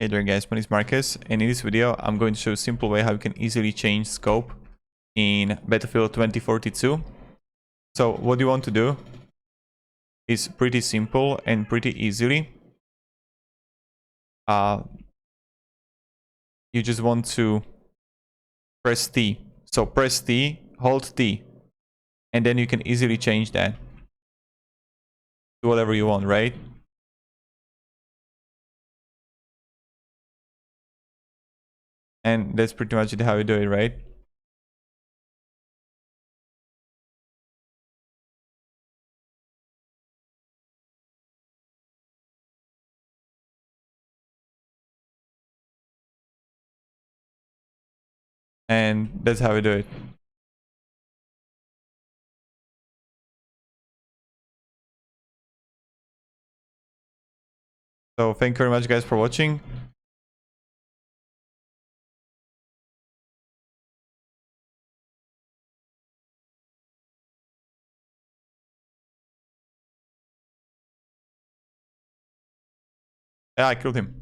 Hey there guys, my name is Marcus, and in this video I'm going to show a simple way how you can easily change scope in Battlefield 2042. So what you want to do is pretty simple and pretty easily. You just want to press T. So press T, hold T, and then you can easily change that to whatever you want, right? And that's pretty much how you do it, right? And that's how we do it. So thank you very much guys for watching. Yeah, I killed him.